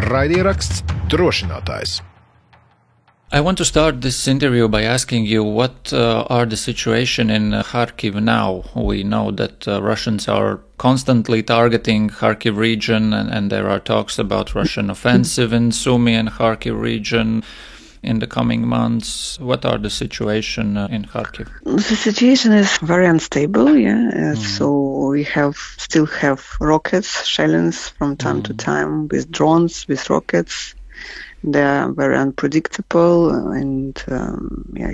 Raidieraksts Drošinātājs. I want to start this interview by asking you what are the situation in Kharkiv now. We know that Russians are constantly targeting Kharkiv region and there are talks about Russian offensive in Sumy and Kharkiv region in the coming months. What are the situation in Kharkiv? The situation is very unstable, so we still have rockets, shellings from time to time with drones, with rockets. They are very unpredictable and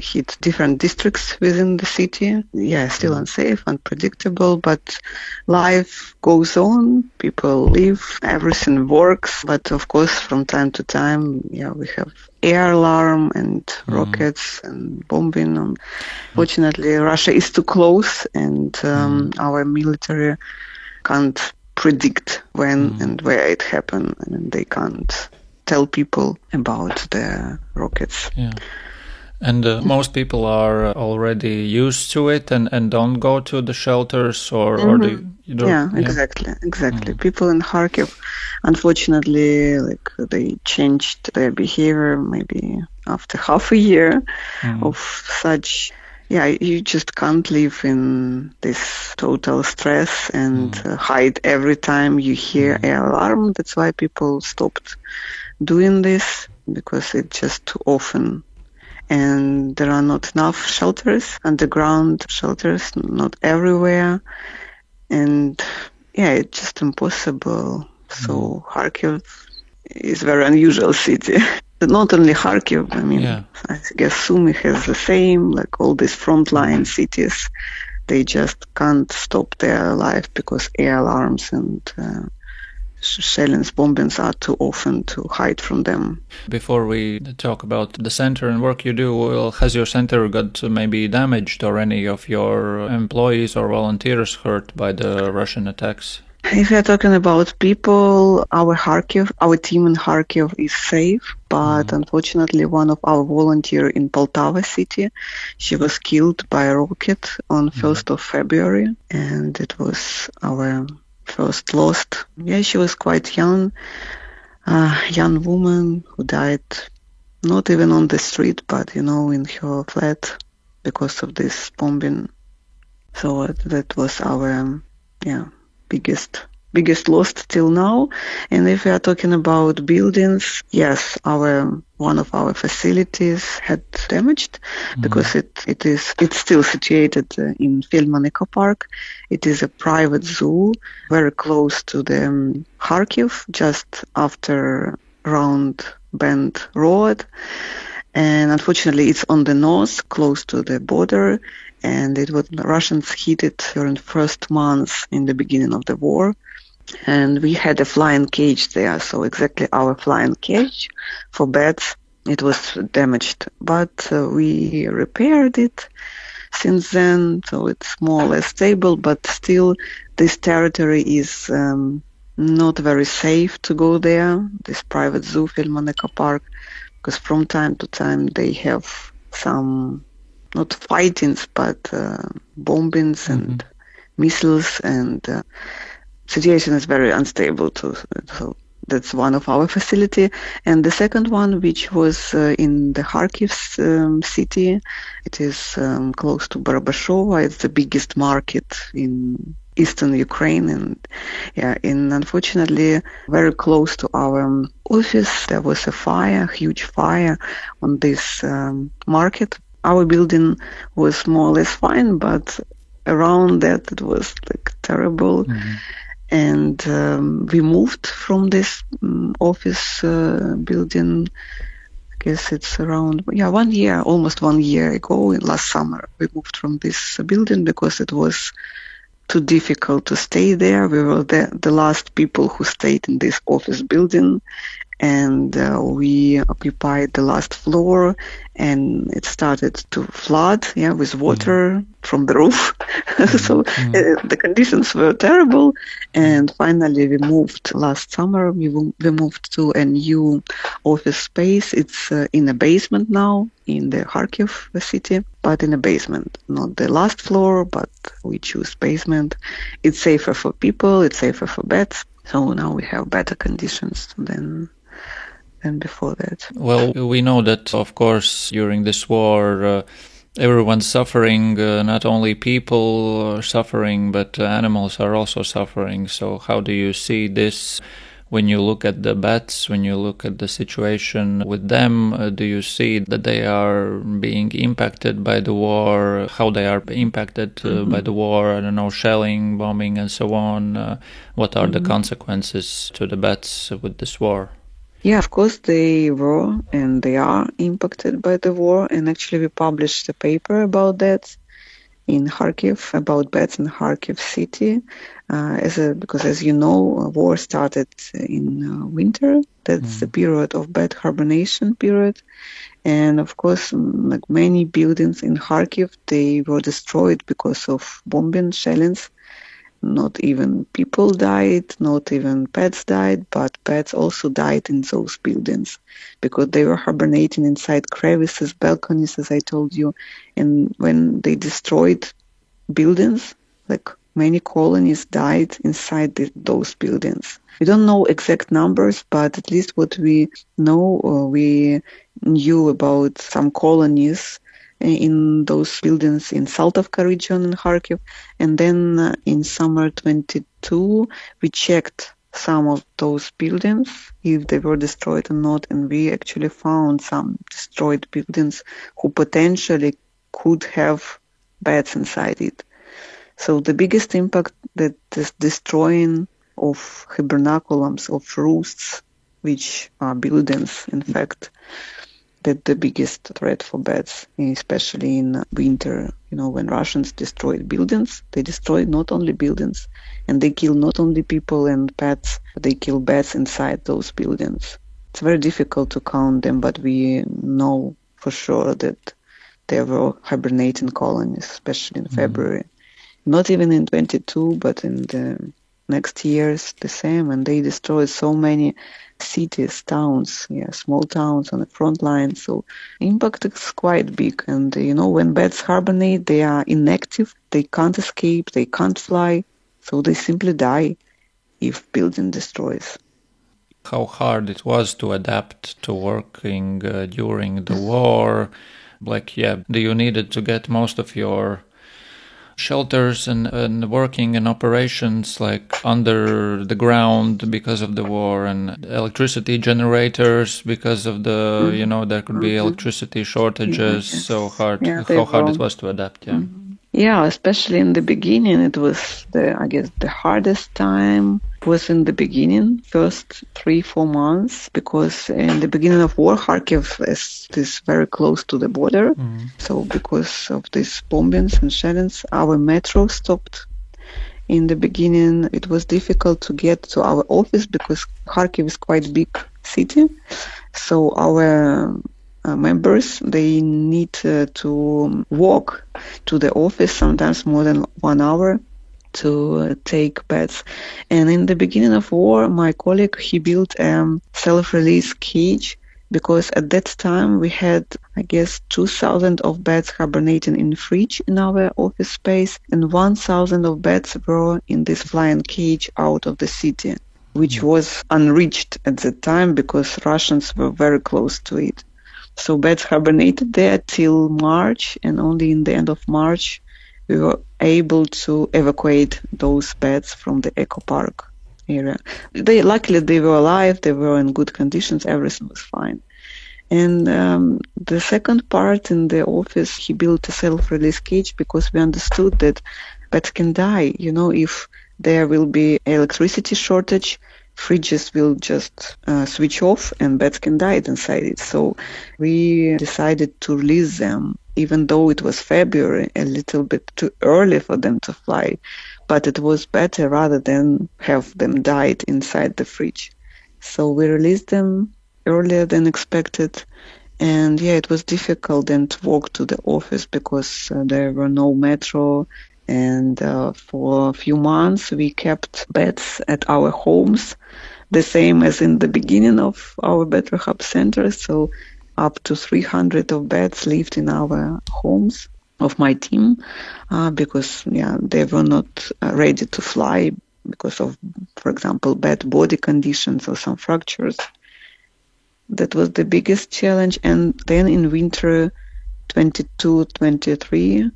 hit different districts within the city. Still unsafe, unpredictable, but life goes on. People live, everything works. But of course, from time to time, we have air alarm and rockets and bombing. Fortunately, Russia is too close, and our military can't predict when and where it happened, and they can't tell people about the rockets. Yeah. And most people are already used to it and don't go to the shelters or you don't... Exactly. People in Kharkiv, unfortunately, they changed their behavior maybe after half a year of such... you just can't live in this total stress and hide every time you hear air alarm. That's why people stopped doing this, because it's just too often. And there are not enough shelters, underground shelters, not everywhere. And it's just impossible. So Kharkiv is a very unusual city. Not only Kharkiv, I guess Sumy has the same, all these frontline cities. They just can't stop their life because air alarms and shellings, bombings are too often to hide from them. Before we talk about the center and work you do, has your center got maybe damaged or any of your employees or volunteers hurt by the Russian attacks? If we are talking about people, our team in Kharkiv is safe, but unfortunately one of our volunteers in Poltava city, she was killed by a rocket on 1st of February, and it was our first lost. She was quite young woman who died not even on the street, but in her flat because of this bombing. So that was our biggest loss till now. And if we are talking about buildings, yes, one of our facilities had damaged because it's still situated in Filman Eco Park. It is a private zoo very close to the Kharkiv, just after Round Bend Road. And unfortunately, it's on the north, close to the border. And the Russians hit it during the first months in the beginning of the war. And we had a flying cage there, so exactly our flying cage for bats. It was damaged, but we repaired it since then, so it's more or less stable, but still this territory is not very safe to go there, this private zoo, Filman Eco Park, because from time to time they have some, not fightings, but bombings and missiles, and situation is very unstable too. So that's one of our facility. And the second one, which was in the Kharkiv city, it is close to Barabashova. It's the biggest market in eastern Ukraine. And unfortunately, very close to our office, there was a fire, huge fire on this market. Our building was more or less fine, but around that it was terrible. And we moved from this office building, I guess it's around, almost 1 year ago, last summer. We moved from this building because it was too difficult to stay there. We were the last people who stayed in this office building, and we occupied the last floor, and it started to flood, with water from the roof. So the conditions were terrible. And finally, we moved last summer. We moved to a new office space. It's in a basement now in the Kharkiv city, but in a basement, not the last floor, but we choose basement. It's safer for people. It's safer for beds. So now we have better conditions than before that. Well, we know that, of course, during this war, everyone's suffering. Not only people are suffering, but animals are also suffering. So how do you see this when you look at the bats, when you look at the situation with them? Do you see that they are being impacted by the war? How they are impacted by the war? I don't know, shelling, bombing, and so on. What are the consequences to the bats with this war? Yeah, of course they were and they are impacted by the war. And actually we published a paper about that in Kharkiv, about bats in Kharkiv city. Because as you know, war started in winter. That's the period of bat hibernation period. And of course, like many buildings in Kharkiv, they were destroyed because of bombing, shellings. Not even people died, not even pets died, but pets also died in those buildings because they were hibernating inside crevices, balconies, as I told you. And when they destroyed buildings, like many colonies died inside those buildings. We don't know exact numbers, but at least what we know, we knew about some colonies in those buildings in Saltovka region in Kharkiv. And then in summer 22, we checked some of those buildings, if they were destroyed or not. And we actually found some destroyed buildings who potentially could have bats inside it. So the biggest impact that this destroying of hibernaculums, of roosts, which are buildings, in fact, that the biggest threat for bats, especially in winter. When Russians destroyed buildings, they destroyed not only buildings, and they kill not only people and pets, but they kill bats inside those buildings. It's very difficult to count them, but we know for sure that there were hibernating colonies, especially in February. Not even in 22, but in the next years, the same, and they destroyed so many cities, towns, small towns on the front line. So impact is quite big. And when bats hibernate, they are inactive. They can't escape. They can't fly. So they simply die if building destroys. How hard it was to adapt to working during the war? Do you needed to get most of your shelters and working in operations like under the ground because of the war, and electricity generators because of the, there could be electricity shortages. So hard, how hard it was to adapt. Yeah, especially in the beginning, it was the hardest time was in the beginning, first 3-4 months, because in the beginning of war, Kharkiv is very close to the border. So because of these bombings and shellings, our metro stopped. In the beginning, it was difficult to get to our office because Kharkiv is quite a big city. So our members, they need to walk to the office, sometimes more than 1 hour, to take bats. And in the beginning of war, my colleague, he built a self-release cage, because at that time we had, 2,000 of bats hibernating in the fridge in our office space, and 1,000 of bats were in this flying cage out of the city, which was unreached at the time because Russians were very close to it. So bats hibernated there till March, and only in the end of March we were able to evacuate those bats from the eco park area. Luckily they were alive, they were in good conditions, everything was fine. And the second part in the office, he built a self-release cage because we understood that bats can die. If there will be electricity shortage, fridges will just switch off and bats can die inside it. So we decided to release them, even though it was February, a little bit too early for them to fly. But it was better rather than have them died inside the fridge. So we released them earlier than expected, And it was difficult then to walk to the office because there were no metro. And for a few months, we kept beds at our homes, the same as in the beginning of our bed rehab center. So up to 300 of beds lived in our homes of my team because they were not ready to fly because of, for example, bad body conditions or some fractures. That was the biggest challenge. And then in winter 22-23,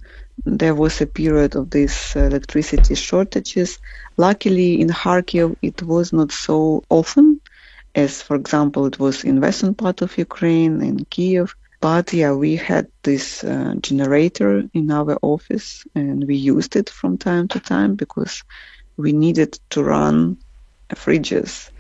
there was a period of these electricity shortages. Luckily, in Kharkiv, it was not so often as, for example, it was in western part of Ukraine, in Kiev. But we had this generator in our office, and we used it from time to time because we needed to run fridges.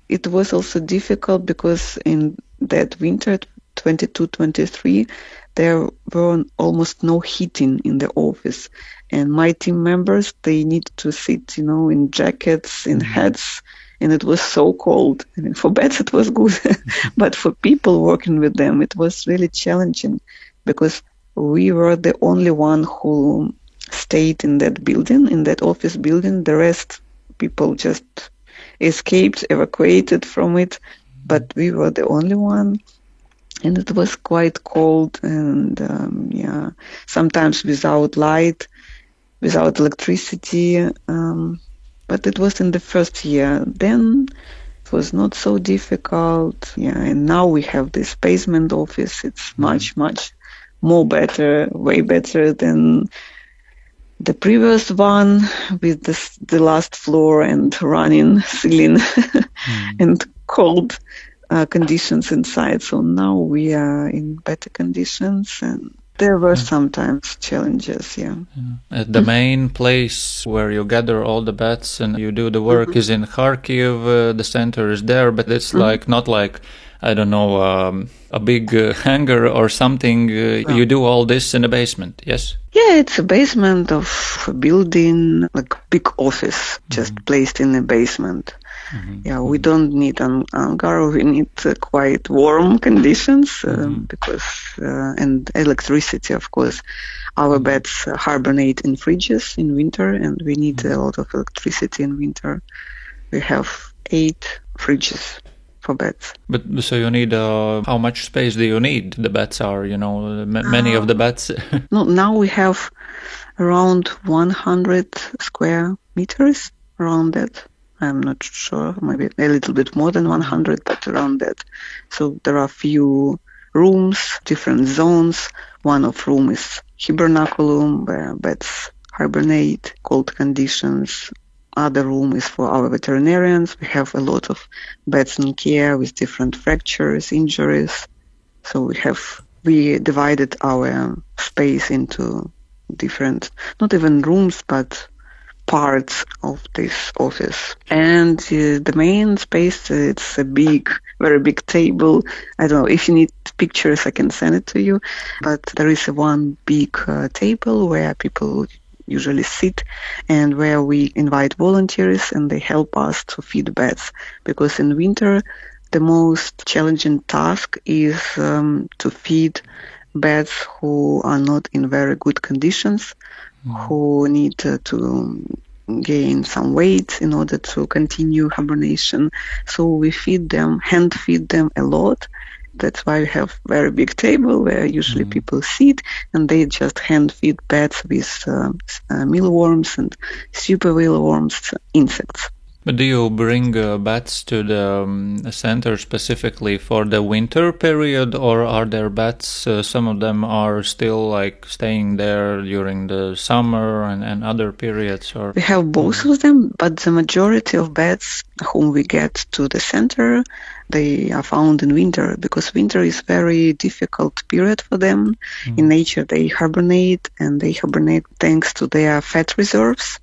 It was also difficult because in that winter, 22-23, there were almost no heating in the office. And my team members, they need to sit, in jackets, in hats, and it was so cold. I mean, for beds it was good, but for people working with them, it was really challenging because we were the only one who stayed in that building, in that office building. The rest people just escaped, evacuated from it, but we were the only one. And it was quite cold and, sometimes without light, without electricity. But it was in the first year. Then it was not so difficult. And now we have this basement office. It's much, much more better, way better than the previous one with the last floor and running ceiling and cold conditions inside. So now we are in better conditions, and there were sometimes challenges. The main place where you gather all the beds and you do the work is in Kharkiv. The center is there, but it's not like I don't know, a big hangar or something. You do all this in a basement, yes? Yeah, it's a basement of a building, like big office, just placed in a basement. We don't need an hangar. We need quite warm conditions because and electricity, of course. Our beds hibernate in fridges in winter, and we need a lot of electricity in winter. We have 8 fridges for beds. But so you need how much space do you need? The beds are, many of the beds. No, now we have around 100 square meters around that. I'm not sure, maybe a little bit more than 100, but around that. So there are few rooms, different zones. One of room is hibernaculum, where beds hibernate, cold conditions. Other room is for our veterinarians. We have a lot of beds in care with different fractures, injuries. So we divided our space into different, not even rooms, but parts of this office. And the main space, it's a very big table. I don't know, if you need pictures, I can send it to you. But there is one big table where people usually sit and where we invite volunteers and they help us to feed beds. Because in winter, the most challenging task is to feed beds who are not in very good conditions, who need to gain some weight in order to continue hibernation. So we hand feed them a lot. That's why we have very big table where usually people sit and they just hand feed beds with mealworms and super mealworms, insects. But do you bring bats to the center specifically for the winter period, or are there bats? Some of them are still staying there during the summer and other periods? Or we have both of them, but the majority of bats whom we get to the center, they are found in winter, because winter is very difficult period for them. In nature, they hibernate, and they hibernate thanks to their fat reserves.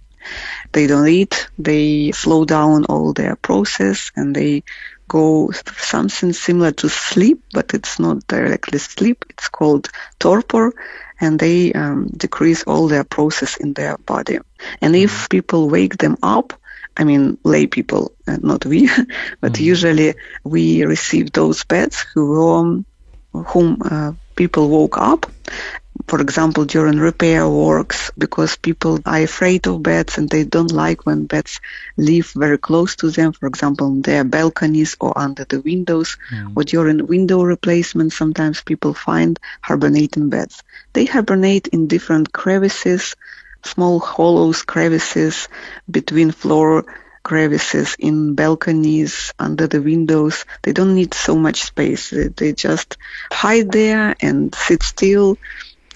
They don't eat, they slow down all their process, and they go through something similar to sleep, but it's not directly sleep. It's called torpor, and they decrease all their process in their body. And if people wake them up, I mean, lay people, not we, but usually we receive those bats who were whom people woke up, for example, during repair works, because people are afraid of bats and they don't like when bats live very close to them, for example, on their balconies or under the windows, or during window replacement, sometimes people find hibernating bats. They hibernate in different crevices, small hollows, crevices between floor crevices, in balconies, under the windows. They don't need so much space. They just hide there and sit still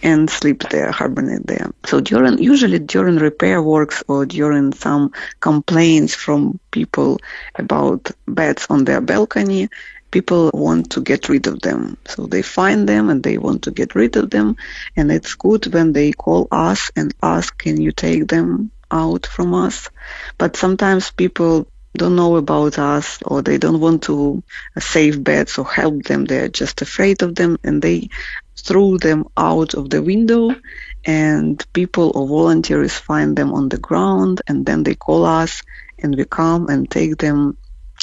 and sleep there, hibernate there. So usually during repair works or during some complaints from people about bats on their balcony, people want to get rid of them. So they find them and they want to get rid of them. And it's good when they call us and ask, can you take them out from us? But sometimes people don't know about us, or they don't want to save bats or help them. They're just afraid of them, and they threw them out of the window, and people or volunteers find them on the ground, and then they call us and we come and take them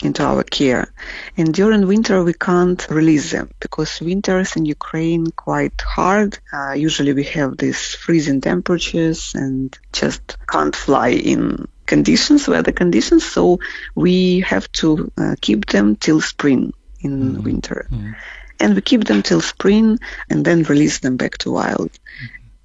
into our care. And during winter we can't release them because winters in Ukraine quite hard. Usually we have these freezing temperatures and just can't fly in weather conditions, so we have to keep them till spring in winter. And we keep them till spring and then release them back to wild.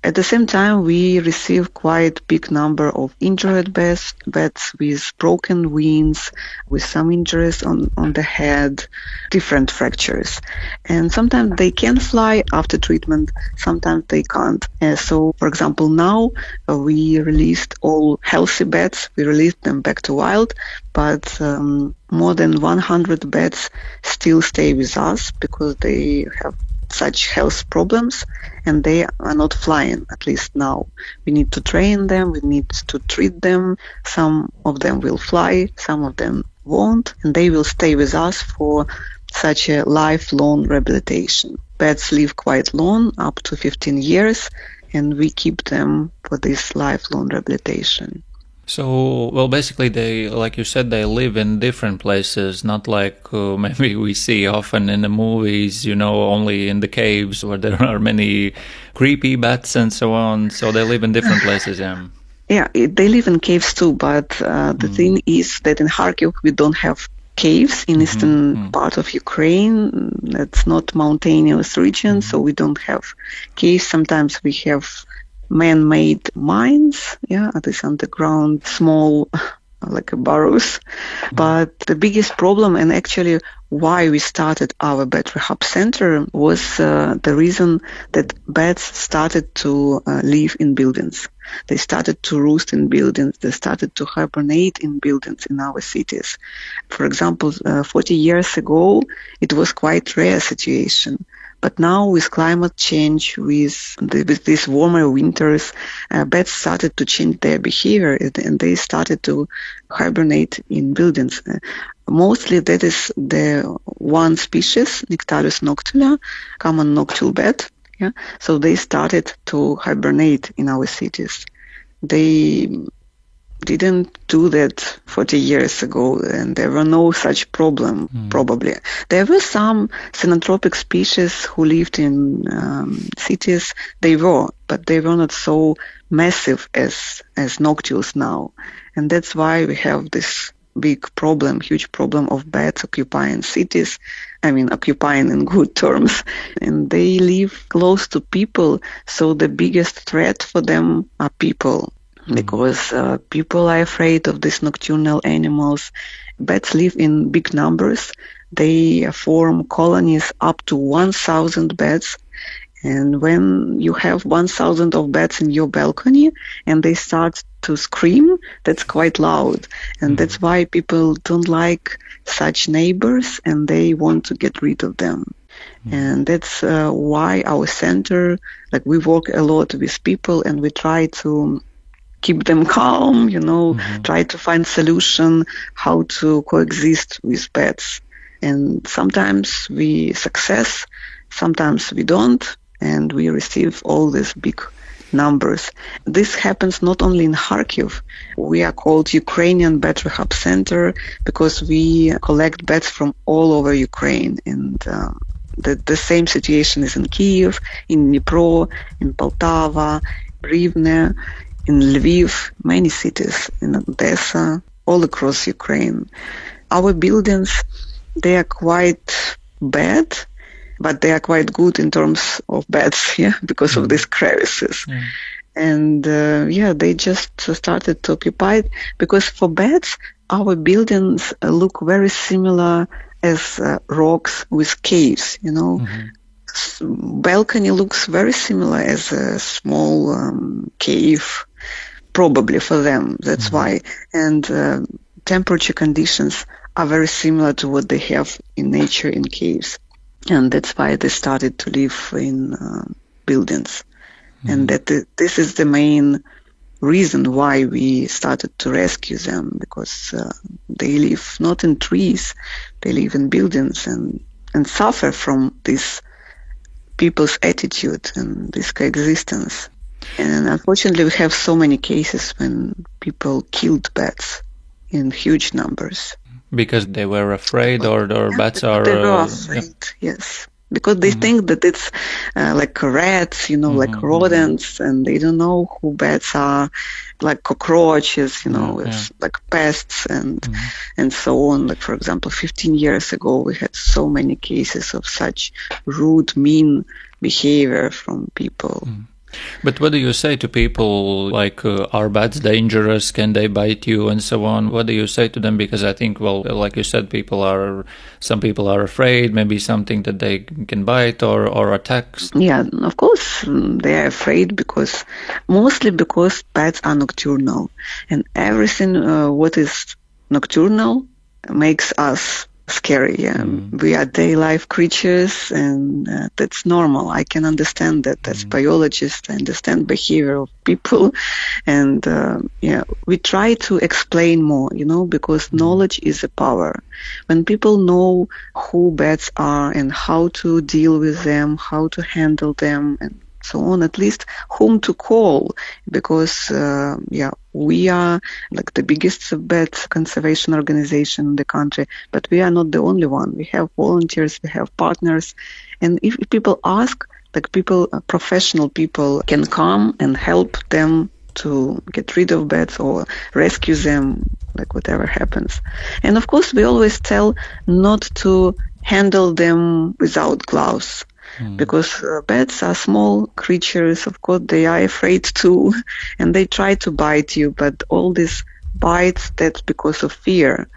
At the same time, we receive quite big number of injured bats with broken wings, with some injuries on the head, different fractures. And sometimes they can fly after treatment, sometimes they can't. So, for example, now we released all healthy bats. We released them back to wild, but more than 100 bats still stay with us because they have such health problems and they are not flying, at least now. We need to train them, we need to treat them. Some of them will fly, some of them won't, and they will stay with us for such a lifelong rehabilitation. Bats live quite long, up to 15 years, and we keep them for this lifelong rehabilitation. So, well, basically they, like you said, they live in different places, not like maybe we see often in the movies, only in the caves where there are many creepy bats and so on. So they live in different places, yeah. Yeah, they live in caves too, but the thing is that in Kharkiv we don't have caves in eastern part of Ukraine. It's not mountainous region, so we don't have caves. Sometimes we have man-made mines, this underground small like burrows. But the biggest problem, and actually why we started our bat rehab center, was the reason that bats started to live in buildings. They started to roost in buildings. They started to hibernate in buildings in our cities. For example, 40 years ago, it was quite rare situation. But now with climate change, with these warmer winters, bats started to change their behavior and they started to hibernate in buildings. Mostly that is the one species, Nyctaris noctula, common noctule bat. Yeah? So they started to hibernate in our cities. They didn't do that 40 years ago, and there were no such problem, probably. There were some synanthropic species who lived in cities, but they were not so massive as noctules now. And that's why we have this huge problem of bats occupying cities. I mean, occupying in good terms. And they live close to people, so the biggest threat for them are people. Because people are afraid of these nocturnal animals. Bats live in big numbers. They form colonies up to 1,000 bats. And when you have 1,000 of bats in your balcony and they start to scream, that's quite loud. And that's why people don't like such neighbors and they want to get rid of them. And that's why our center, we work a lot with people and we try to keep them calm, try to find solution how to coexist with bats. And sometimes we success, sometimes we don't, and we receive all these big numbers. This happens not only in Kharkiv. We are called Ukrainian Bat Rehab Center because we collect bats from all over Ukraine. And the same situation is in Kyiv, in Dnipro, in Poltava, Rivne, in Lviv, many cities, in Odessa, all across Ukraine. Our buildings, they are quite bad, but they are quite good in terms of beds, because of these crevices. And they just started to occupy it, because for beds, our buildings look very similar as rocks with caves, Balcony looks very similar as a small cave, probably for them. That's why. And temperature conditions are very similar to what they have in nature in caves. And that's why they started to live in buildings. And that this is the main reason why we started to rescue them, because they live not in trees, they live in buildings and suffer from this people's attitude and this coexistence. And unfortunately, we have so many cases when people killed bats in huge numbers. Because they were afraid, or bats are... They were afraid, yes. Because they think that it's like rats, like rodents, and they don't know who bats are, like cockroaches, it's like pests and so on. Like, for example, 15 years ago, we had so many cases of such rude, mean behavior from people. But what do you say to people like, are bats dangerous? Can they bite you? And so on. What do you say to them? Because I think, well, like you said, some people are afraid, maybe something that they can bite or attack. Yeah, of course, they are afraid mostly because bats are nocturnal. And everything what is nocturnal makes us scary. We are day life creatures, and that's normal. I can understand that as biologist. I understand behavior of people, and we try to explain more, because knowledge is a power. When people know who bats are and how to deal with them, how to handle them, and so on, at least whom to call, because we are like the biggest bat conservation organization in the country, but we are not the only one. We have volunteers, we have partners, and if people ask, like professional people can come and help them to get rid of bats or rescue them, like whatever happens. And of course, we always tell not to handle them without gloves. Because bats are small creatures, of course they are afraid too, and they try to bite you, but all these bites, that's because of fear.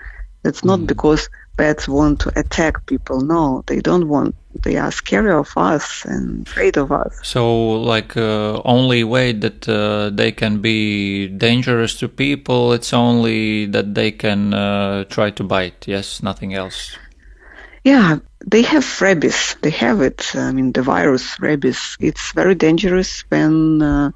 That's not because bats want to attack people. No, they don't want. They are scared of us and afraid of us. So, like, only way that they can be dangerous to people, it's only that they can try to bite, yes, nothing else. Yeah, they have rabies. They have it. I mean, the virus rabies. It's very dangerous when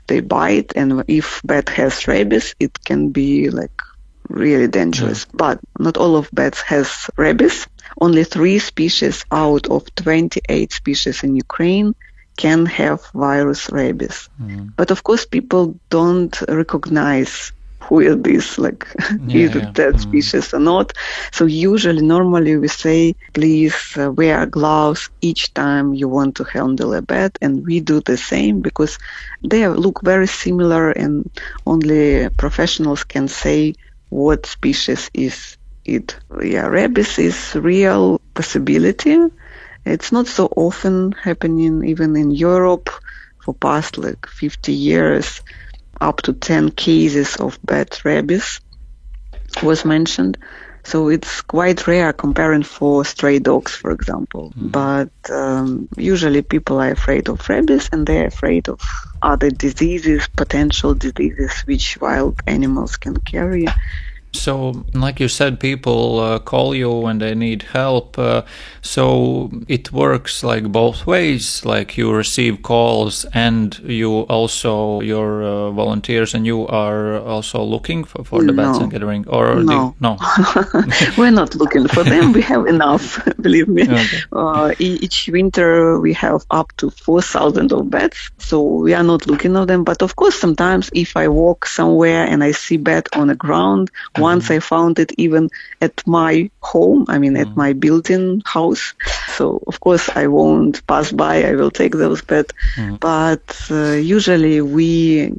they bite, and if bat has rabies, it can be like really dangerous. But not all of bats has rabies. Only 3 species out of 28 species in Ukraine can have virus rabies. But of course, people don't recognize who is this, like, is it that species or not? So normally we say, please wear gloves each time you want to handle a bat, and we do the same because they look very similar, and only professionals can say what species is it. Yeah, rabies is real possibility. It's not so often happening, even in Europe. For past 50 years, up to 10 cases of bat rabies was mentioned. So it's quite rare comparing for stray dogs, for example. But usually people are afraid of rabies, and they're afraid of other diseases, potential diseases which wild animals can carry. So, like you said, people call you when they need help. So it works like both ways. Like you receive calls, and you also, your volunteers, and you are also looking for the bats and gathering. Or no, no. We're not looking for them. We have enough. Believe me. Okay. Each winter we have up to 4,000 of bats. So we are not looking at them. But of course, sometimes if I walk somewhere and I see bat on the ground, once I found it even at my home, at my building house. So, of course, I won't pass by. I will take those beds. But usually we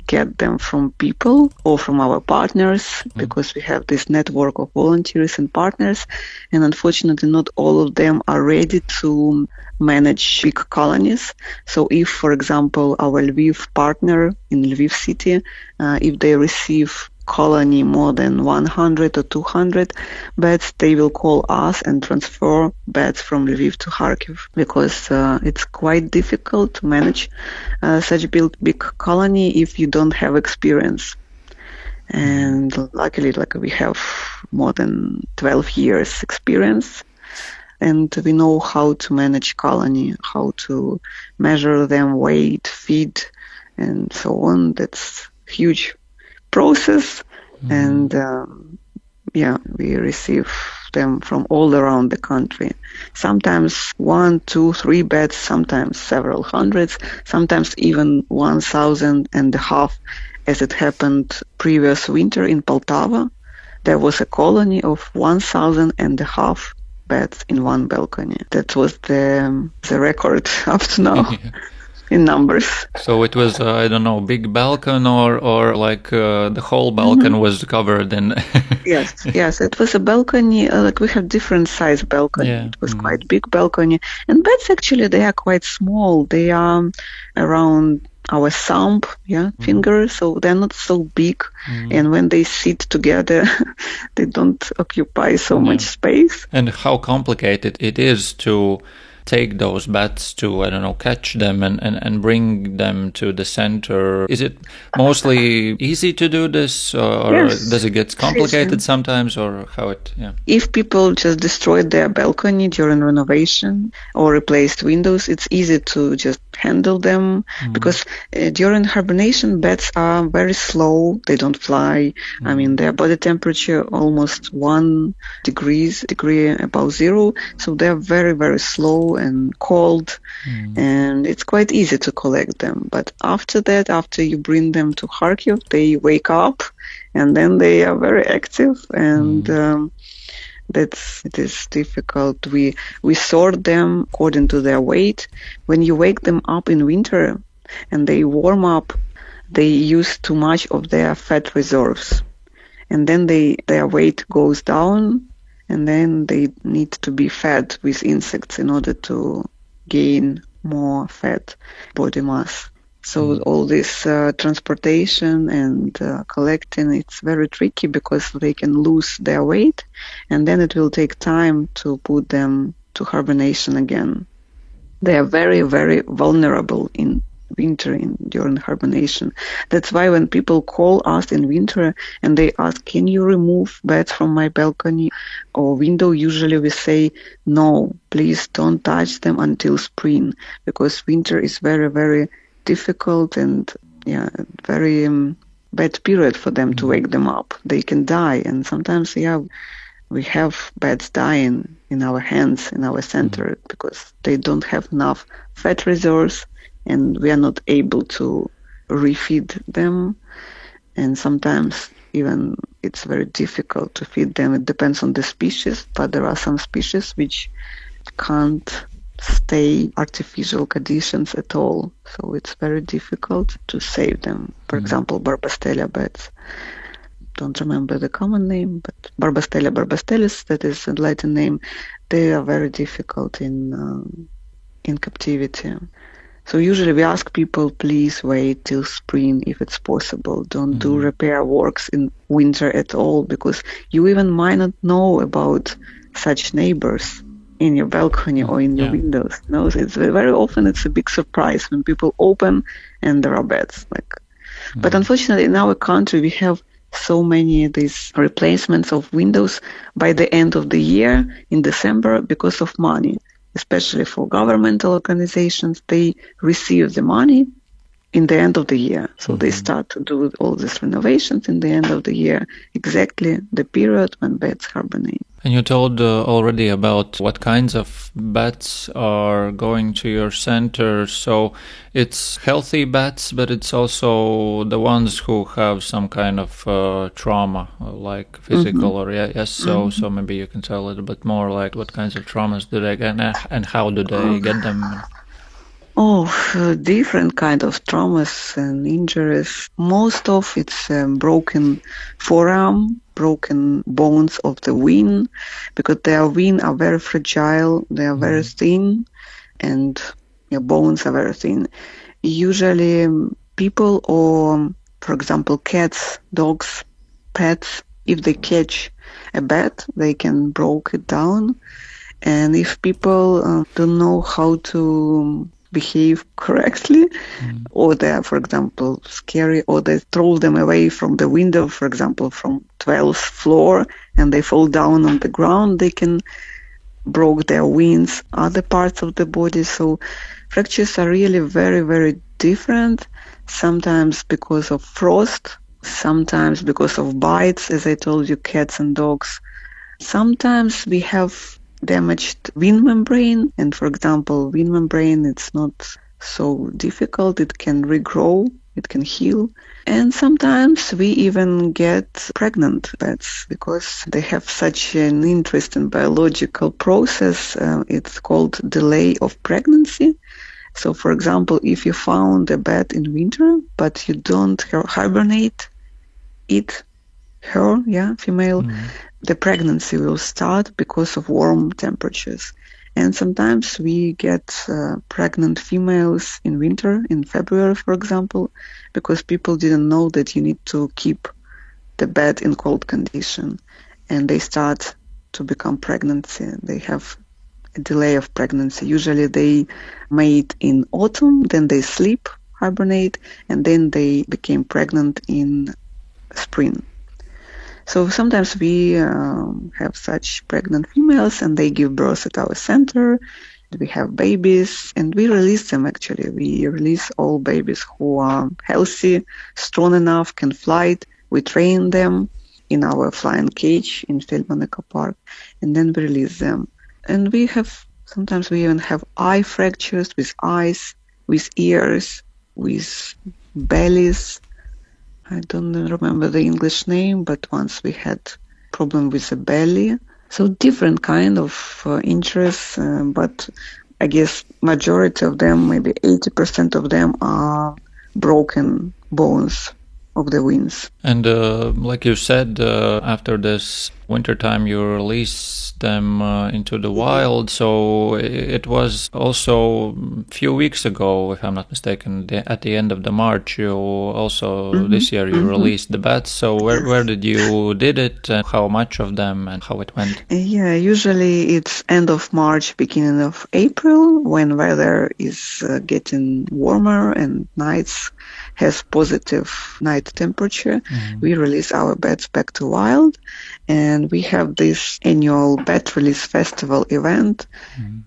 get them from people or from our partners because we have this network of volunteers and partners. And unfortunately, not all of them are ready to manage big colonies. So if, for example, our Lviv partner in Lviv city, if they receive colony more than 100 or 200 beds, they will call us and transfer beds from Lviv to Kharkiv because it's quite difficult to manage such a big colony if you don't have experience. And luckily, we have more than 12 years experience. And we know how to manage colony, how to measure them, weight, feed, and so on. That's huge process. And we receive them from all around the country. Sometimes 1, 2, 3 beds, sometimes several hundreds, sometimes even 1,500, as it happened previous winter in Poltava. There was a colony of 1,500 beds in one balcony. That was the record up to now in numbers. So it was, big balcony or the whole balcony was covered in... Yes, it was a balcony, we have different size balcony. Yeah. It was quite big balcony. And beds actually, they are quite small. They are around our thumb, finger, so they're not so big. And when they sit together, they don't occupy so much space. And how complicated it is to take those bats to, catch them and bring them to the center. Is it mostly easy to do this, or does it get complicated sometimes, or how it, If people just destroyed their balcony during renovation or replaced windows, it's easy to just handle them because during hibernation, bats are very slow. They don't fly. Their body temperature almost 1 degree above zero. So they're very, very slow and cold, and it's quite easy to collect them. But after that, after you bring them to Kharkiv, they wake up, and then they are very active, and it is difficult. We sort them according to their weight. When you wake them up in winter and they warm up, they use too much of their fat reserves, and then their weight goes down. And then they need to be fed with insects in order to gain more fat body mass. So all this transportation and collecting, it's very tricky because they can lose their weight, and then it will take time to put them to hibernation again. They are very, very vulnerable in winter during hibernation. That's why when people call us in winter and they ask, can you remove bats from my balcony or window, usually we say, no, please don't touch them until spring, because winter is very, very difficult and very bad period for them to wake them up. They can die, and sometimes we have bats dying in our hands, in our center, because they don't have enough fat reserves, and we are not able to refeed them. And sometimes even it's very difficult to feed them. It depends on the species, but there are some species which can't stay artificial conditions at all. So it's very difficult to save them. For example, Barbastella bats. Don't remember the common name, but Barbastella barbastellis, that is the Latin name, they are very difficult in captivity. So usually we ask people, please wait till spring if it's possible. Don't do repair works in winter at all, because you even might not know about such neighbors in your balcony or in your windows. No, it's very often it's a big surprise when people open and there are bats. But unfortunately in our country we have so many these replacements of windows by the end of the year in December because of money. Especially for governmental organizations, they receive the money in the end of the year. So they start to do all these renovations in the end of the year, exactly the period when bats hibernate. And you told already about what kinds of bats are going to your center. So it's healthy bats, but it's also the ones who have some kind of trauma, like physical or yes. So maybe you can tell a little bit more, like what kinds of traumas do they get and how do they get them? Different kind of traumas and injuries. Most of it's broken forearm, broken bones of the wing, because their wing are very fragile, they are very thin, and your bones are very thin. Usually people or, for example, cats, dogs, pets, if they catch a bat, they can break it down. And if people don't know how to behave correctly, or they're, for example, scary, or they throw them away from the window, for example, from 12th floor, and they fall down on the ground, they can break their wings, other parts of the body. So fractures are really very, very different, sometimes because of frost, sometimes because of bites, as I told you, cats and dogs. Sometimes we have damaged vein membrane, and for example, vein membrane, it's not so difficult, it can regrow, it can heal. And sometimes we even get pregnant bats because they have such an interesting biological process. It's called delay of pregnancy. So for example, if you found a bat in winter but you don't hibernate female, the pregnancy will start because of warm temperatures. And sometimes we get pregnant females in winter, in February, for example, because people didn't know that you need to keep the bat in cold condition. And they start to become pregnant. They have a delay of pregnancy. Usually they mate in autumn, then they sleep, hibernate, and then they became pregnant in spring. So sometimes we have such pregnant females and they give birth at our center. We have babies and we release them actually. We release all babies who are healthy, strong enough, can fly. We train them in our flying cage in Feldmaneka Park and then we release them. And sometimes we even have eye fractures with eyes, with ears, with bellies. I don't remember the English name, but once we had problem with the belly. So different kind of injuries, but I guess majority of them, maybe 80% of them are broken bones of the wings. And like you said, after this wintertime you release them into the wild, so it was also a few weeks ago, if I'm not mistaken, at the end of the March, you also this year you released the bats. So where did you did it, and how much of them, and how it went? Yeah, usually it's end of March, beginning of April, when weather is getting warmer and nights has positive night temperature. We release our bats back to wild, and we have this annual bat release festival event.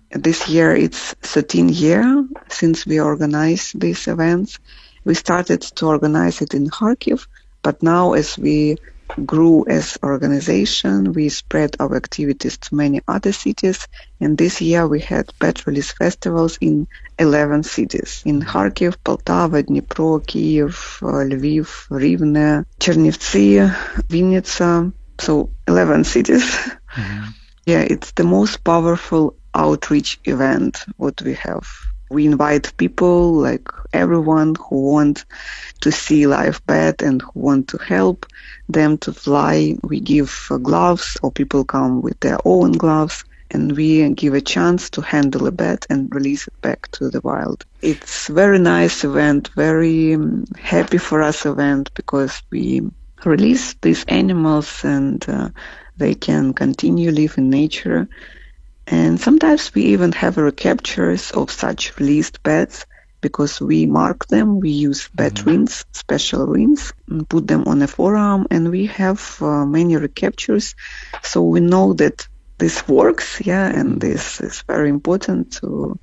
This year it's 13th year since we organize these events. We started to organize it in Kharkiv, but now as we grew as organization, we spread our activities to many other cities, and this year we had bat release festivals in 11 cities, in Kharkiv, Poltava, Dnipro, Kyiv, Lviv, Rivne, Chernivtsi, Vinnytsia, so 11 cities. Yeah, it's the most powerful outreach event what we have. We invite people, like everyone who want to see live bat and who want to help them to fly. We give gloves, or people come with their own gloves, and we give a chance to handle a bat and release it back to the wild. It's very nice event, very happy for us event, because we release these animals and they can continue live in nature. And sometimes we even have recaptures of such released bats, because we mark them, we use bat rings, special rings, and put them on a forearm, and we have many recaptures. So we know that this works, and this is very important to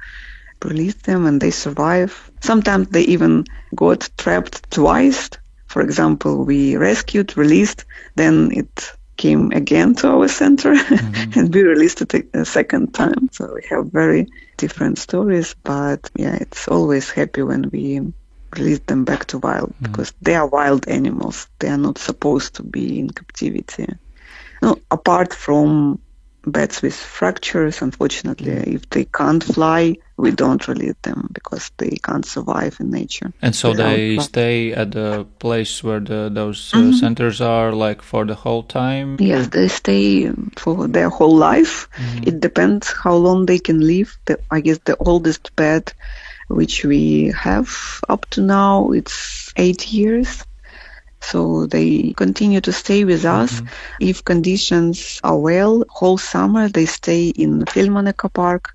release them, and they survive. Sometimes they even got trapped twice. For example, we rescued, released, then it came again to our center and we released it a second time. So we have very different stories, but yeah, it's always happy when we release them back to wild because they are wild animals. They are not supposed to be in captivity. No, apart from bats with fractures, unfortunately, if they can't fly, we don't release them because they can't survive in nature. And so they stay at the place where those centers are, like, for the whole time? Yes, they stay for their whole life. It depends how long they can live. I guess the oldest bat which we have up to now, it's 8 years. So they continue to stay with us. If conditions are well, whole summer they stay in Filmaneka Park,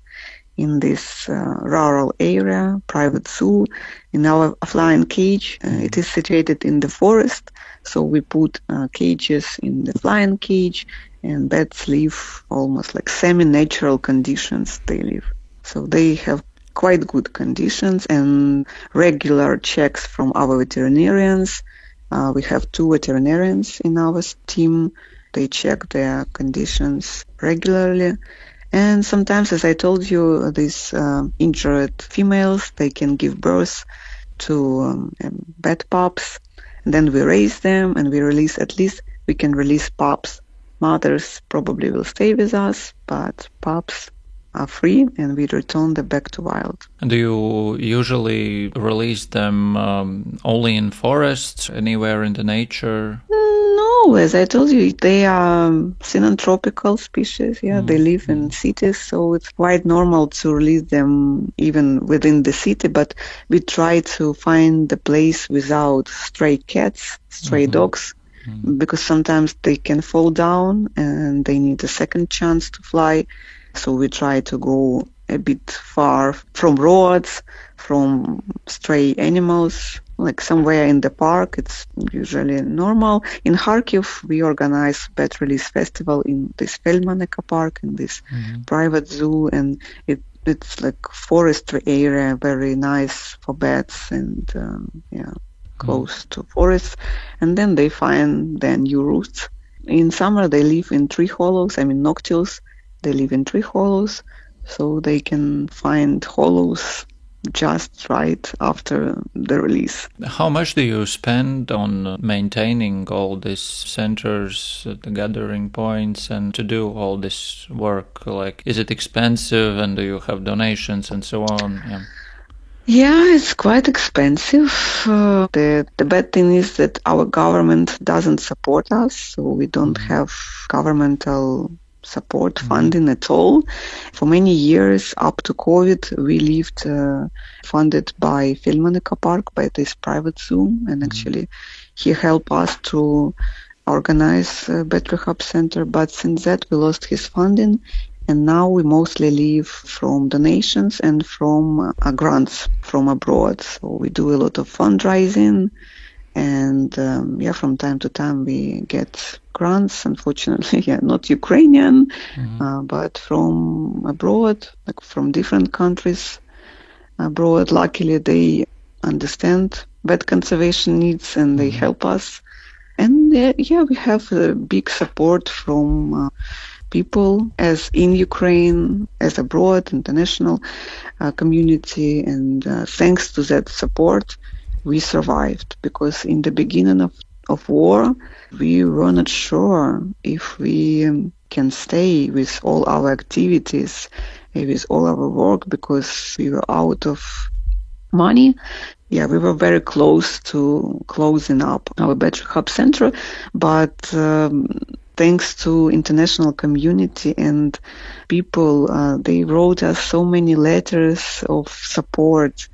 in this rural area, private zoo, in our flying cage. It is situated in the forest, so we put cages in the flying cage, and bats live almost like semi-natural conditions they live. So they have quite good conditions and regular checks from our veterinarians. We have 2 veterinarians in our team. They check their conditions regularly. And sometimes, as I told you, these injured females, they can give birth to bat pups. And then we raise them and we release, at least we can release pups. Mothers probably will stay with us, but pups are free and we return them back to wild. Do you usually release them only in forests, anywhere in the nature? No, as I told you, they are synanthropical species. Yeah, they live in cities, so it's quite normal to release them even within the city, but we try to find the place without stray cats, stray dogs, because sometimes they can fall down and they need a second chance to fly. So we try to go a bit far from roads, from stray animals, like somewhere in the park. It's usually normal. In Kharkiv, we organize bat release festival in this Filmaneka Park, in this private zoo, and it's like forestry area, very nice for bats and close to forests. And then they find their new roots. In summer, they live in tree hollows, noctiles. They live in tree hollows, so they can find hollows just right after the release. How much do you spend on maintaining all these centers, the gathering points, and to do all this work? Like, is it expensive, and do you have donations and so on? Yeah, it's quite expensive. The bad thing is that our government doesn't support us, so we don't have governmental support funding at all. For many years, up to COVID, we lived funded by Filmaneka Park, by this private zoo, and actually he helped us to organize a bat rehab center, but since that we lost his funding, and now we mostly live from donations and from grants from abroad. So we do a lot of fundraising, and from time to time we get grants, unfortunately, not Ukrainian, but from abroad, like from different countries abroad. Luckily, they understand bat conservation needs and they help us. And we have a big support from people, as in Ukraine, as abroad, international community. And thanks to that support, we survived, because in the beginning of war, we were not sure if we can stay with all our activities, with all our work, because we were out of money. Yeah, we were very close to closing up our bat rehab center, but thanks to international community and people, they wrote us so many letters of support,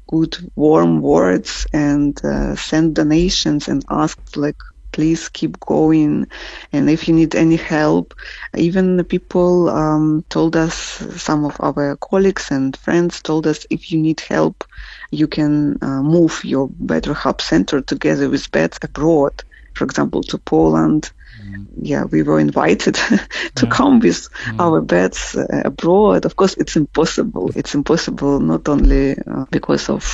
good warm words, and sent donations and asked, like, please keep going, and if you need any help. Even the people told us, some of our colleagues and friends told us, if you need help, you can move your bat rehab center together with bats abroad, for example, to Poland, we were invited to come with our beds abroad. Of course, it's impossible. It's impossible not only because of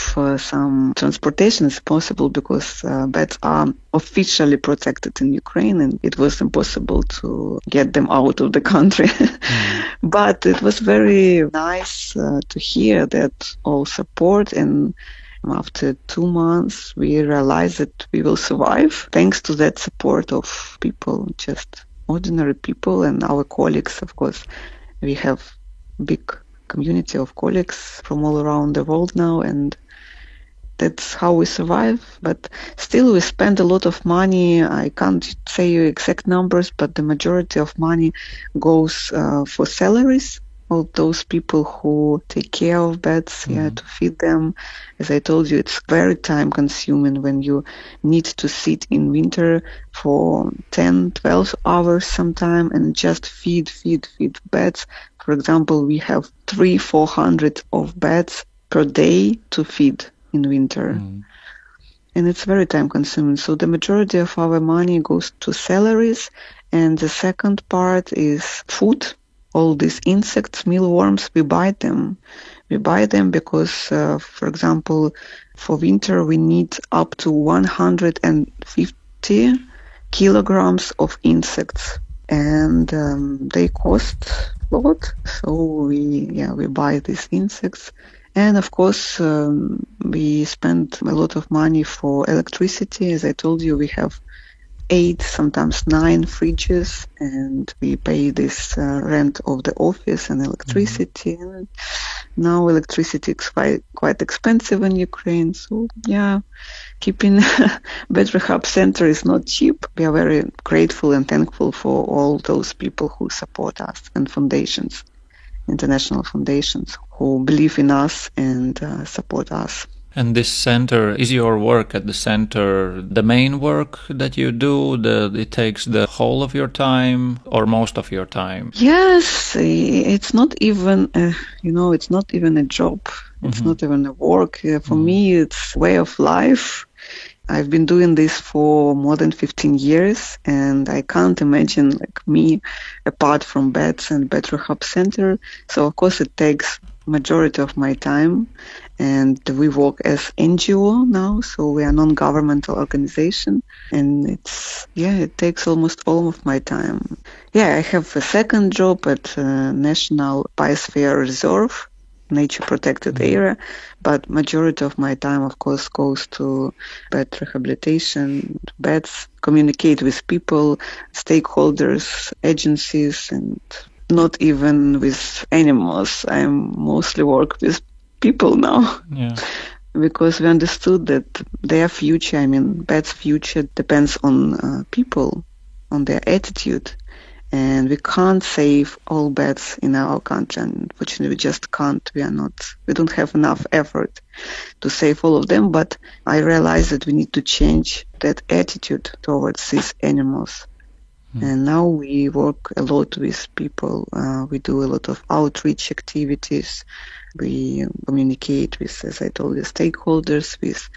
some transportation, it's possible because beds are officially protected in Ukraine, and it was impossible to get them out of the country. But it was very nice to hear that all support, and after 2 months we realized that we will survive thanks to that support of people, just ordinary people and our colleagues. Of course, we have big community of colleagues from all around the world now, and that's how we survive. But still we spend a lot of money. I can't say you exact numbers, but the majority of money goes for salaries of those people who take care of beds, to feed them. As I told you, it's very time consuming when you need to sit in winter for 10, 12 hours sometime and just feed beds. For example, we have 300-400 of beds per day to feed in winter. And it's very time consuming. So the majority of our money goes to salaries, and the second part is food. All these insects, mealworms, we buy them. We buy them because, for example, for winter we need up to 150 kilograms of insects, and they cost a lot. So we buy these insects. And of course, we spend a lot of money for electricity. As I told you, we have 8, sometimes 9 fridges, and we pay this rent of the office and electricity. And now electricity is quite expensive in Ukraine. So keeping bed rehab center is not cheap. We are very grateful and thankful for all those people who support us, and foundations, international foundations, who believe in us and support us. And this center, is your work at the center the main work that you do? It takes the whole of your time or most of your time? Yes, it's not even, it's not even a job. It's not even a work. For me, it's way of life. I've been doing this for more than 15 years, and I can't imagine me apart from beds and bed rehab center. So of course it takes majority of my time, and we work as NGO now, so we are non-governmental organization, and it takes almost all of my time. I have a second job at National Biosphere Reserve, nature protected area, but majority of my time of course goes to bed rehabilitation, beds, communicate with people, stakeholders, agencies, and not even with animals. I mostly work with people now. Because we understood that their future, beds' future depends on people, on their attitude. And we can't save all beds in our country. Unfortunately, we just can't. We don't have enough effort to save all of them. But I realized that we need to change that attitude towards these animals. And now we work a lot with people. We do a lot of outreach activities. We communicate with, as I told you, stakeholders, with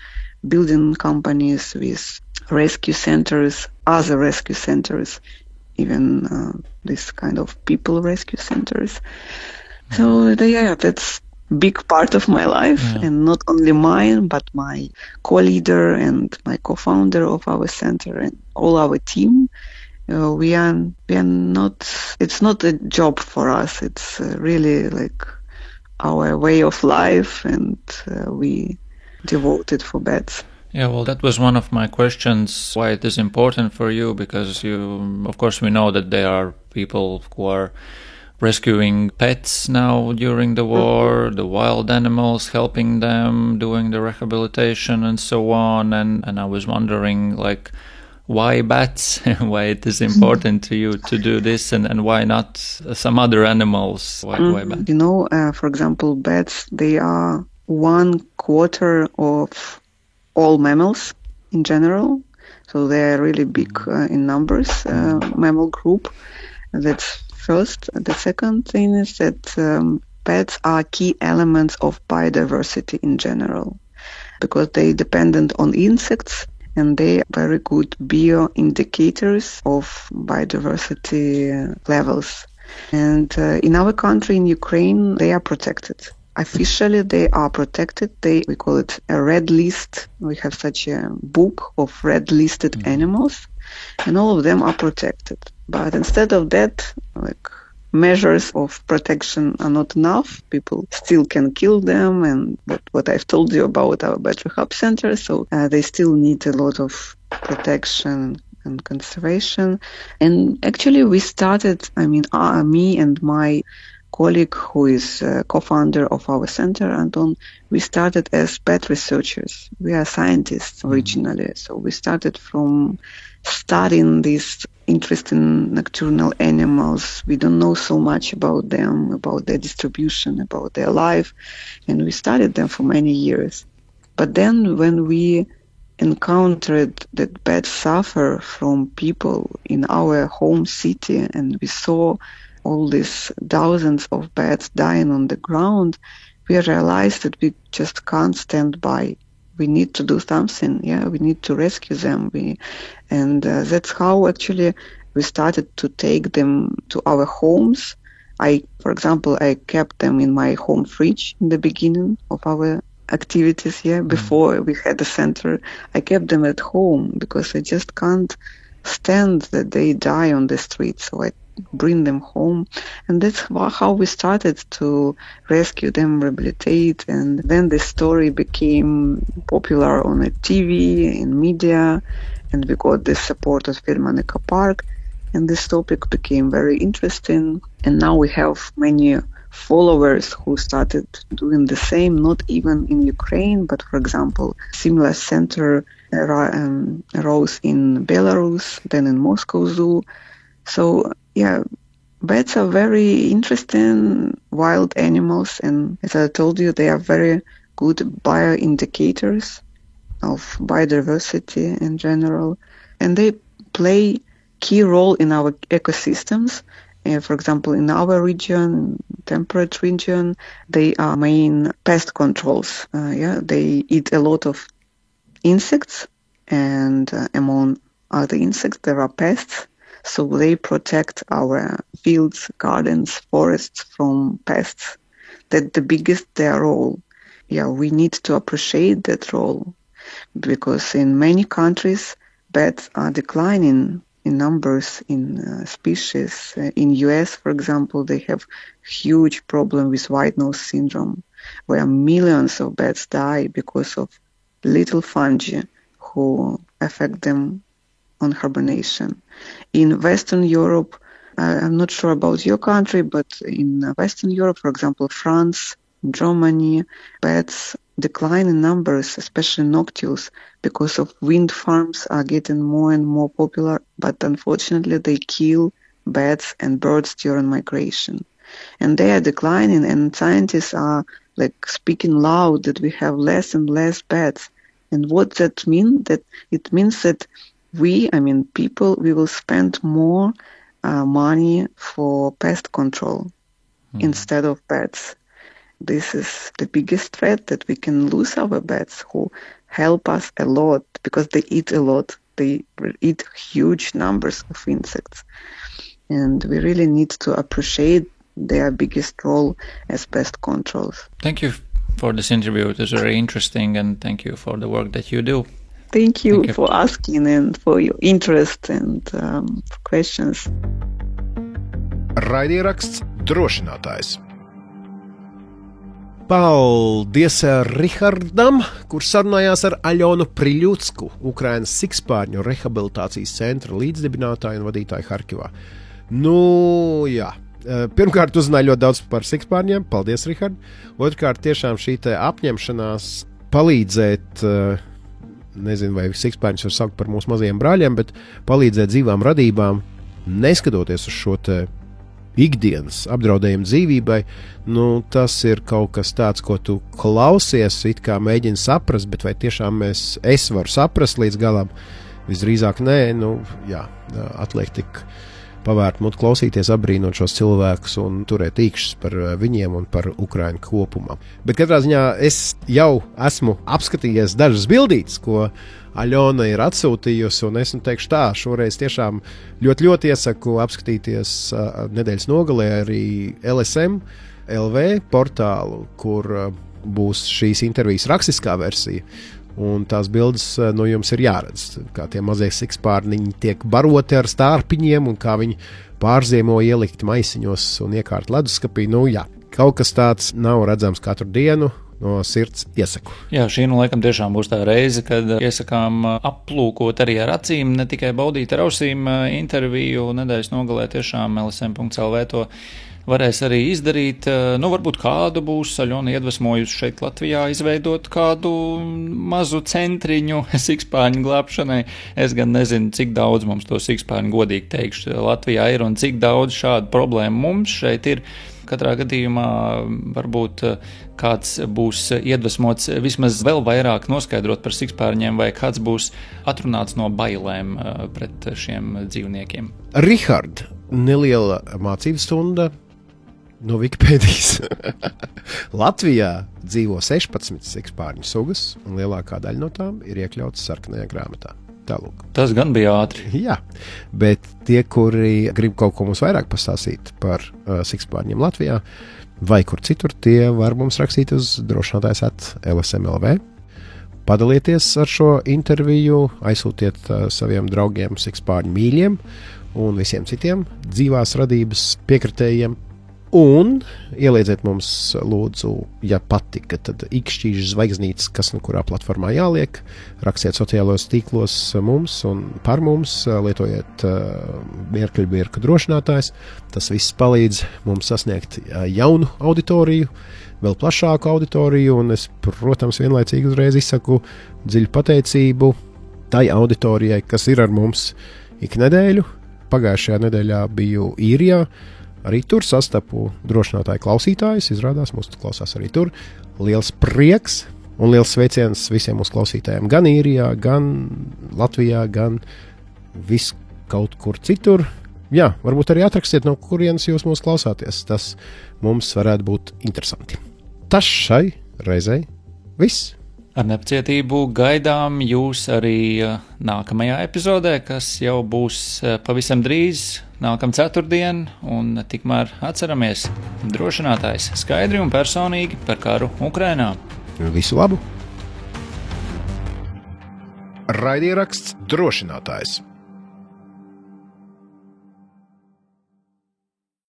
building companies, with rescue centers, other rescue centers, even this kind of people rescue centers. So that's big part of my life, and not only mine, but my co-leader and my co-founder of our center and all our team. We are not. It's not a job for us. It's really our way of life, and we devote it for beds. That was one of my questions, why it is important for you, because of course we know that there are people who are rescuing pets now during the war, the wild animals, helping them, doing the rehabilitation and so on. And I was wondering, why bats? Why it is important to you to do this, and why not some other animals? Why bats? For example, bats, they are 1/4 of all mammals in general. So they are really big in numbers, mammal group. That's first. The second thing is that bats are key elements of biodiversity in general, because they dependent on insects. and they are very good bio-indicators of biodiversity levels. And in our country, in Ukraine, they are protected. Officially, they are protected. We call it a red list. We have such a book of red listed animals, and all of them are protected. But instead of that, measures of protection are not enough. People still can kill them, and what I've told you about our bat rehab center, so they still need a lot of protection and conservation. And actually we started, me and my colleague who is co-founder of our center, Anton, we started as bat researchers. We are scientists originally, so we started from studying these interesting nocturnal animals. We don't know so much about them, about their distribution, about their life, and we studied them for many years. But then when we encountered that bats suffer from people in our home city, and we saw all these thousands of bats dying on the ground, we realized that we just can't stand by. We need to do something. We need to rescue them. That's how actually we started to take them to our homes. For example, I kept them in my home fridge in the beginning of our activities here. Before we had the center, I kept them at home because I just can't stand that they die on the street. So I bring them home, and that's how we started to rescue them, rehabilitate, and then the story became popular on the TV, in media, and we got the support of Firmanica Park, and this topic became very interesting, and now we have many followers who started doing the same, not even in Ukraine, but for example, similar center arose in Belarus, then in Moscow Zoo. So bats are very interesting wild animals, and as I told you, they are very good bioindicators of biodiversity in general, and they play key role in our ecosystems. For example, in our region, temperate region, they are main pest controls. They eat a lot of insects, and among other insects, there are pests. So they protect our fields, gardens, forests from pests. That's the biggest their role. We need to appreciate that role, because in many countries, bats are declining in numbers, in species. In US, for example, they have huge problem with white nose syndrome, where millions of bats die because of little fungi who affect them on hibernation. In Western Europe, I'm not sure about your country, but in Western Europe, for example, France, Germany, bats decline in numbers, especially noctules, because of wind farms are getting more and more popular, but unfortunately they kill bats and birds during migration. And they are declining, and scientists are speaking loud that we have less and less bats. And what that means? That it means that people, we will spend more money for pest control instead of bats. This is the biggest threat, that we can lose our bats who help us a lot, because they eat a lot. They eat huge numbers of insects. And we really need to appreciate their biggest role as pest controls. Thank you for this interview. It was very interesting, and thank you for the work that you do. Thank you for asking and for your interest and for questions. Raidieraksts Drošinātājs. Paldies Rihardam, kurš sarunājās ar Alonu Prylūtsku, Ukrainas sikspārņu rehabilitācijas centra līdzdibinātāju un vadītāju Kharkivā. Pirmkārt, uzzināju ļoti daudz par sikspārņiem. Paldies, Rihard. Otrkārt, tiešām šī te apņemšanās palīdzēt, nezinu, vai sikspārņus var saukt par mūsu mazajiem brāļiem, bet palīdzēt dzīvām radībām, neskatoties uz šo te ikdienas apdraudējumu dzīvībai, tas ir kaut kas tāds, ko tu klausies, it kā mēģini saprast, bet vai tiešām es varu saprast līdz galam? Visdrīzāk nē, atliek tik pavērt mutu, klausīties, apbrīnot šos cilvēkus un turēt īkšķus par viņiem un par Ukrainu kopumā. Bet katrā ziņā es jau esmu apskatījies dažas bildītes, ko Alona ir atsūtījusi, un es teikšu tā, šoreiz tiešām ļoti iesaku apskatīties nedēļas nogalē arī LSM LV portālu, kur būs šīs intervijas rakstiskā versija. Un tās bildes jums ir jāredz, kā tie mazie sikspārniņi tiek baroti ar stārpiņiem un kā viņi pārziemo ielikt maisiņos un iekārt leduskapī. Kaut kas tāds nav redzams katru dienu, no sirds iesaku. Jā, šī laikam tiešām būs tā reize, kad iesakām aplūkot arī ar acīm, ne tikai baudīt ar ausīm interviju nedēļas nogalē tiešām lsm.lv to varēs arī izdarīt. Varbūt kādu būs Alona iedvesmojusi šeit Latvijā izveidot kādu mazu centriņu sikspārņu glābšanai. Es gan nezinu, cik daudz mums to sikspārņu godīgi teikšu Latvijā ir un cik daudz šādu problēmu mums šeit ir. Katrā gadījumā varbūt kāds būs iedvesmots vismaz vēl vairāk noskaidrot par sikspārņiem vai kāds būs atrunāts no bailēm pret šiem dzīvniekiem. Rihard, neliela mācības stunda no Wikipēdijas. Latvijā dzīvo 16 sikspārņu sugas, un lielākā daļa no tām ir iekļautas sarkanajā grāmatā. Tālūk. Tas gan bija ātri. Jā, bet tie, kuri grib kaut ko mums vairāk pastāstīt par sikspārņiem Latvijā, vai kur citur, tie var mums rakstīt uz drošinātājs@lsm.lv. Padalieties ar šo interviju, aizsūtiet saviem draugiem, sikspārņu mīļiem un visiem citiem dzīvās radības piekritējiem. Un ieliedziet mums, lūdzu, ja patika, tad ikšķīžu zvaigznītes, kas nu kurā platformā jāliek. Rakstiet sociālos tīklos mums un par mums, lietojiet mirkļu drošinātājs. Tas viss palīdz mums sasniegt jaunu auditoriju, vēl plašāku auditoriju, un es, protams, vienlaicīgi uzreiz izsaku dziļu pateicību tai auditorijai, kas ir ar mums ik nedēļu. Pagājušajā nedēļā biju Īrijā. Arī tur sastapu drošinātāju klausītājus, izrādās, mūs klausās arī tur. Liels prieks un liels sveiciens visiem mūsu klausītājiem gan Īrijā, gan Latvijā, gan vis kaut kur citur. Jā, varbūt arī atrakstiet, no kurienes jūs mūs klausāties. Tas mums varētu būt interesanti. Tas šai reizei viss. Ar nepacietību gaidām jūs arī nākamajā epizodē, kas jau būs pavisam drīz, nākamā ceturtdien, un tikmēr atceramies drošinātājs skaidri un personīgi par karu Ukrainā. Visu labu! Raidieraksts Drošinātājs.